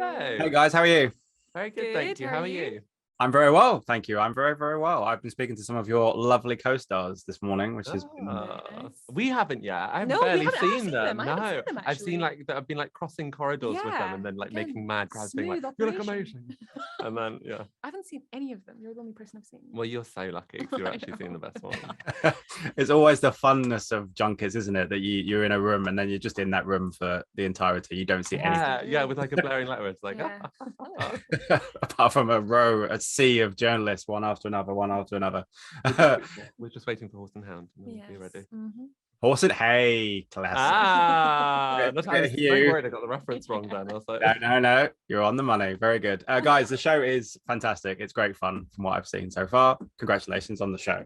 Hello. Hey guys, how are you? Very good, thank you. How are you? I'm very well, thank you. I'm very, very well. I've been speaking to some of your lovely co-stars this morning, which has been... We haven't yet. I've barely seen them. No, I've seen like that. I've been like crossing corridors with them and then like making mad crowds being like, "You look amazing," and then I haven't seen any of them. You're the only person I've seen. Well, you're so lucky because you're actually seeing the best one. It's always the funness of junkets, isn't it? That you're in a room and then you're just in that room for the entirety. You don't see anything. Yeah, with like a blaring letter. It's like, apart from a sea of journalists, one after another. We're just waiting for Horse and Hound. And we'll be ready. Horse and Hay, classic. I was very worried I got the reference wrong then. I was like, no, you're on the money. Very good. Guys, the show is fantastic. It's great fun from what I've seen so far. Congratulations on the show.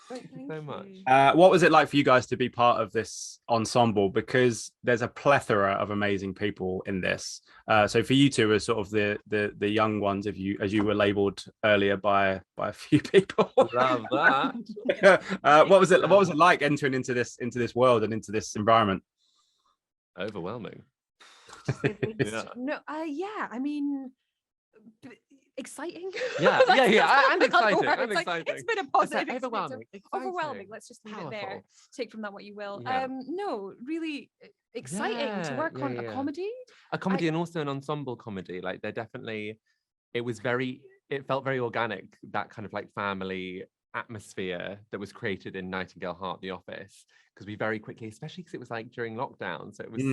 Thank you so much. What was it like for you guys to be part of this ensemble? Because there's a plethora of amazing people in this. So for you two as sort of the young ones, as you were labelled earlier by a few people. Love that. What was it like entering into this world and into this environment? Overwhelming. I mean, exciting. Yeah. I'm excited. It's been a positive overwhelming. Overwhelming. Let's just leave it there. Take from that what you will. Yeah. No, really exciting to work on a comedy. A comedy and also an ensemble comedy. Like they're definitely. It felt very organic. That kind of like family atmosphere that was created in Nightingale Hart, the office, because we very quickly, especially because it was like during lockdown, so it was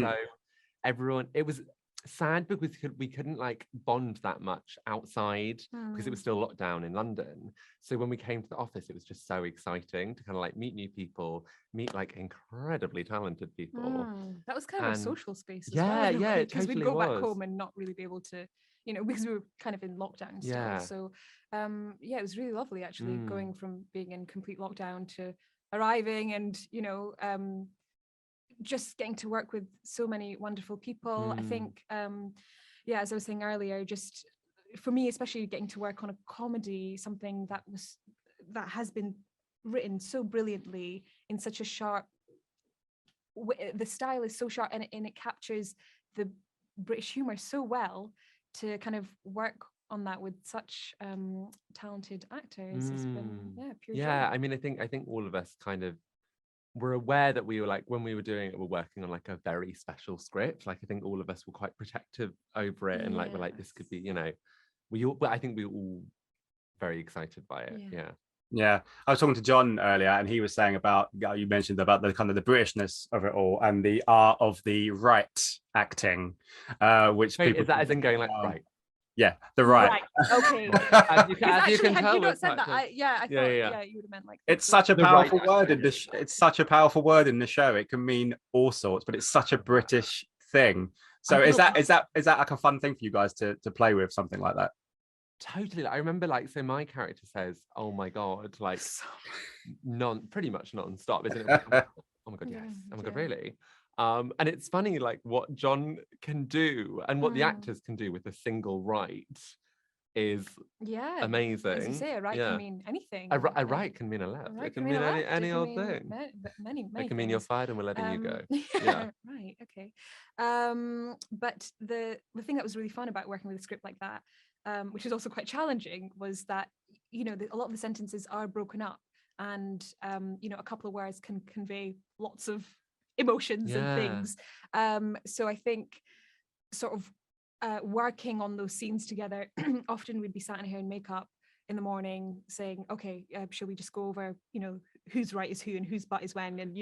it was sad because we couldn't like bond that much outside because it was still locked down in London. So when we came to the office, it was just so exciting to kind of like meet new people, meet like incredibly talented people. That was kind of a social space. Because we'd go back home and not really be able to, because we were kind of in lockdown still. So it was really lovely actually going from being in complete lockdown to arriving and just getting to work with so many wonderful people. I think as I was saying earlier, just for me, especially getting to work on a comedy, something that has been written so brilliantly in such a sharp the style is so sharp and it captures the British humor so well, to kind of work on that with such talented actors has been pure joy. I mean, I think all of us kind of we're aware that we were like, when we were doing it, we're working on like a very special script. Like I think all of us were quite protective over it, and like we're like, this could be, I think we were all very excited by it. Yeah, I was talking to John earlier, and he was saying about, you mentioned about the kind of the Britishness of it all and the art of the right acting, which people is that as in going like right. Yeah, the right. Okay. as you can tell, you not said that, I thought you would have meant like. It's such a powerful word in this. It's such a powerful word in the show. It can mean all sorts, but it's such a British thing. So is that like a fun thing for you guys to play with, something like that? Totally. I remember like, so my character says, "Oh my god," like pretty much non-stop, isn't it? Oh my god, yes. Oh my god, really? And it's funny, like what John can do and what the actors can do with a single right is amazing. As you say, a right can mean anything. A right can mean a left. It can mean any old thing. Many it can mean you're fired and we're letting you go. Right. Okay. But the thing that was really fun about working with a script like that, which is also quite challenging, was that a lot of the sentences are broken up, and a couple of words can convey lots of emotions and things. So I think sort of working on those scenes together, often we'd be sat in hair and makeup in the morning saying, okay, shall we just go over, whose right is who and whose butt is when, and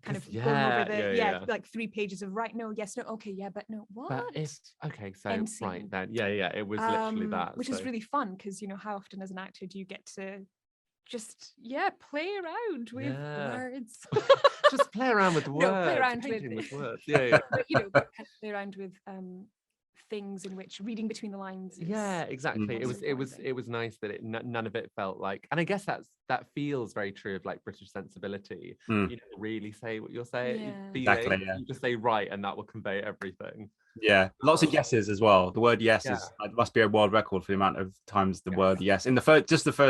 kind of going over the like 3 pages of right, no, yes, no, okay, yeah, but no, what? But it's okay, so right then, it was literally that, which is really fun because how often as an actor do you get to just play around with words? Just play around with words. Play around with words. But, play around with things in which reading between the lines. Exactly. It was nice that none of it felt like, and I guess that feels very true of like British sensibility. You don't really say what you're saying. Exactly. You just say right, and that will convey everything. Yeah, lots of yeses as well. The word yes is must be a world record for the amount of times the word yes in the first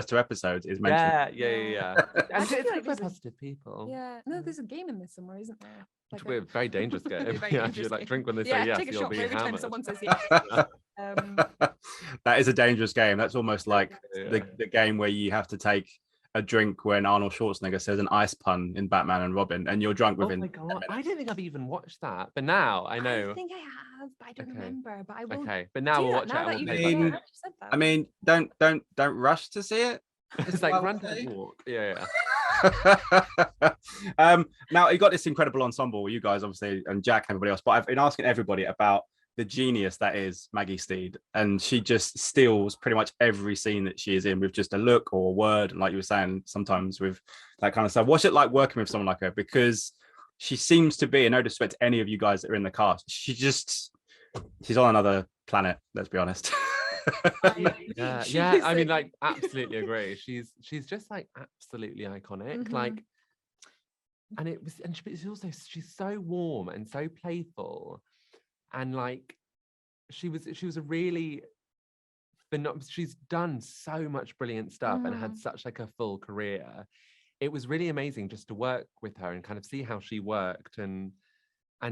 2 episodes is mentioned. And it's like for positive people. No, there's a game in this somewhere, isn't there? Like a very dangerous game. You like drink when they say yes, take a you'll shot be for every hammered. time someone says yes. That is a dangerous game. That's almost like Yeah. the game where you have to take a drink when Arnold Schwarzenegger says an ice pun in Batman and Robin, and you're drunk Oh within my 10 god, I minutes. don't think I've even watched that, but now I know. I think I have, but I don't Okay. remember. But I will. Okay, but now do we'll that watch it now and that we'll you've play I mean- Batman. said that. I mean, don't rush to see it. It's like run to walk. Yeah. Now you got this incredible ensemble, you guys obviously, and Jack and everybody else, but I've been asking everybody about the genius that is Maggie Steed, and she just steals pretty much every scene that she is in with just a look or a word, and like you were saying, sometimes with that kind of stuff. What's it like working with someone like her? Because she seems to be, and no disrespect to any of you guys that are in the cast, she's on another planet, let's be honest. Yeah. I mean, like, absolutely agree. She's just like absolutely iconic. Like, and she's so warm and so playful, and like, she was a really, she's done so much brilliant stuff and had such like a full career. It was really amazing just to work with her and kind of see how she worked and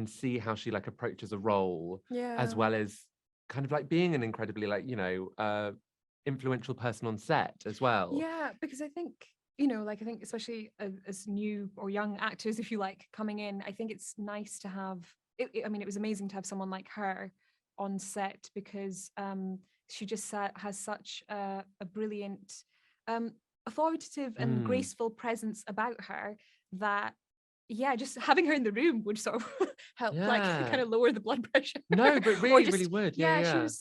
see how she like approaches a role, as well as kind of like being an incredibly like, you know, influential person on set as well. Yeah, because I think, you know, like I think especially as new or young actors, if you like, coming in, I think it's nice to have I mean, it was amazing to have someone like her on set, because she just has such a brilliant, authoritative and graceful presence about her that, yeah, just having her in the room would sort of help, like, kind of lower the blood pressure. No, but really would. She was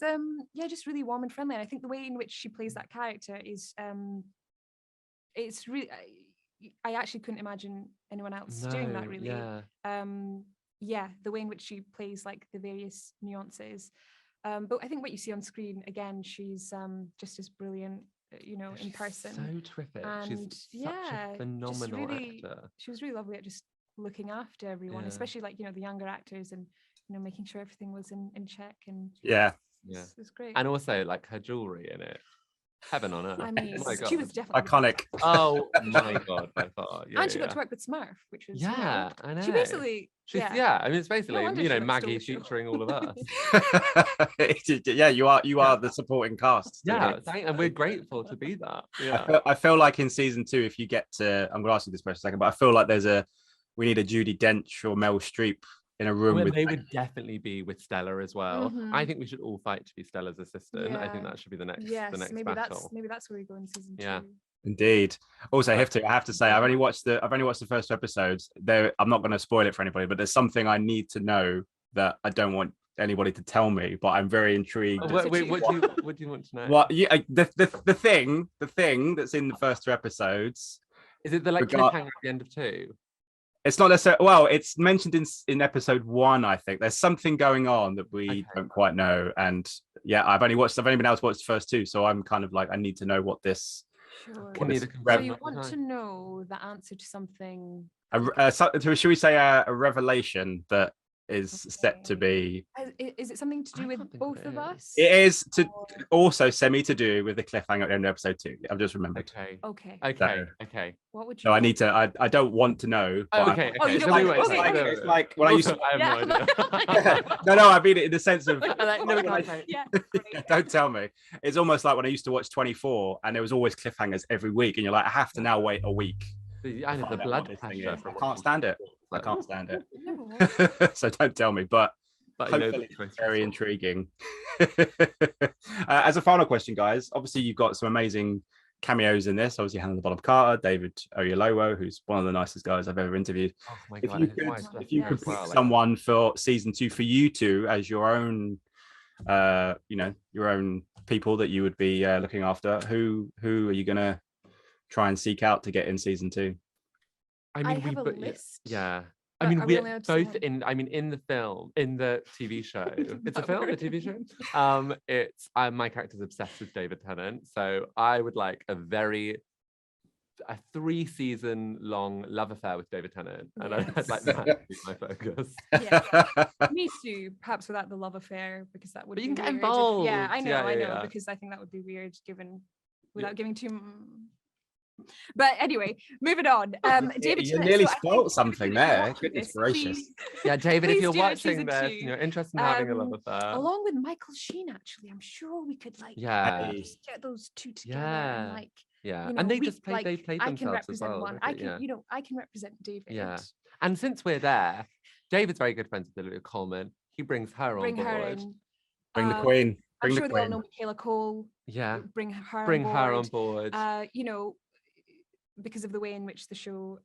just really warm and friendly, and I think the way in which she plays that character is it's really, I actually couldn't imagine anyone else doing that, really. The way in which she plays like the various nuances, but I think what you see on screen, again, she's just as brilliant, you know, in person. So terrific. And she's such a phenomenal actor. She was really lovely at just looking after everyone, especially like, you know, the younger actors, and, you know, making sure everything was in check. And it was great. And also like her jewelry in it, heaven on earth. I mean, oh my she God. was definitely Iconic. Oh my God, by far. and she got to work with Smurf, which was, you know, I know. she basically, I mean, it's basically, wonder you she know, like Maggie stole the show. featuring all of us. Yeah, you are the supporting cast. And we're grateful to be that. Yeah. I feel like in season 2, if you get to, I'm gonna ask you this question in a second, but I feel like we need a Judi Dench or Meryl Streep in a room with. They would definitely be with Stella as well. I think we should all fight to be Stella's assistant. I think that should be the next battle. Maybe that's where we go in season 2. Indeed. Also, Hiftu, I have to say, I've only watched the first 2 episodes. I'm not going to spoil it for anybody, but there's something I need to know that I don't want anybody to tell me, but I'm very intrigued. What do you want to know? What? Yeah, the thing that's in the first 2 episodes. Is it the like cliffhanger at the end of 2? It's not necessarily. Well, it's mentioned in episode 1. I think there's something going on that we don't quite know, and I've only been able to watch the first 2, so I'm kind of like, I need to know what this. Sure. So you want to know the answer to something? Should we say a revelation that is set to be? Is it something to do with both of us? It is also to do with the cliffhanger at the end of episode 2. I've just remembered. Okay. What would you? So I need to. I don't want to know. Okay. It's like when I used to. I have no idea. No. I mean it in the sense of. Yeah. Don't tell me. It's almost like when I used to watch 24, and there was always cliffhangers every week, and you're like, I have to now wait a week. I know the blood pressure. I can't stand it. So don't tell me, but hopefully it's very intriguing. As a final question, guys, obviously you've got some amazing cameos in this. Obviously Helena Bonham Carter, David Oyelowo, who's one of the nicest guys I've ever interviewed. Oh my God, if you could pick someone for season 2 for you two as your own, your own people that you would be looking after, who are you gonna try and seek out to get in season 2? I mean, we have a list. Yeah. I mean, we're both in the film, in the TV show. It's a film, a TV show. It's my character's obsessed with David Tennant, so I would like a 3-season long love affair with David Tennant, and I'd like that to be my focus. Me too. Perhaps without the love affair, because that would. But be you can weird. get involved. I know, because I think that would be weird, without giving too. But anyway, moving on. David, you nearly spoilt something there. Goodness gracious. Yeah, David, if Please you're do it watching season this 2. and you're interested in having a love affair, along with Michael Sheen, actually, I'm sure we could yeah, just get those two together and yeah, you know, and they they played I can themselves as represent well. one. I can, I can represent David. Yeah, and since we're there, David's very good friends with Olivia Colman. He brings her on Bring board. her in. Bring the Queen. I'm Bring sure the they all Queen. know Michaela Cole. Yeah, Bring her on board. You know, because of the way in which the show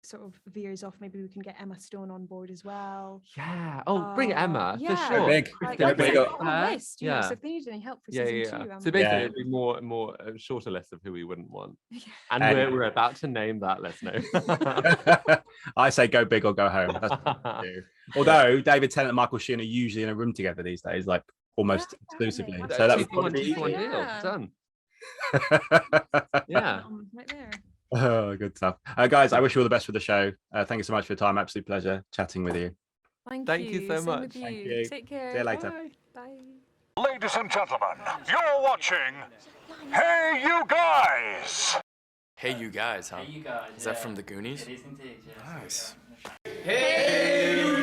sort of veers off, maybe we can get Emma Stone on board as well. Yeah. Oh, bring Emma for yeah. sure. Big. Like, Go like big. on the list, you know, Yeah. so if they need any help for Yeah, season 2, So basically, it'd be more shorter list of who we wouldn't want, and we're about to name that list now. I say go big or go home. That's what I do. Although David Tennant and Michael Sheen are usually in a room together these days, like almost exclusively. apparently. So that Two would for probably one be deal. Yeah. Done. Yeah. Right there. Oh, good stuff. Guys, I wish you all the best for the show. Thank you so much for your time. Absolute pleasure chatting with you. Thank you so Same much. with Thank you. Take care. See you later. Bye. Ladies and gentlemen, you're watching Hey You Guys! Hey, you guys, huh? Hey, you guys. Is that from the Goonies? It is indeed, yes. Nice. Hey, you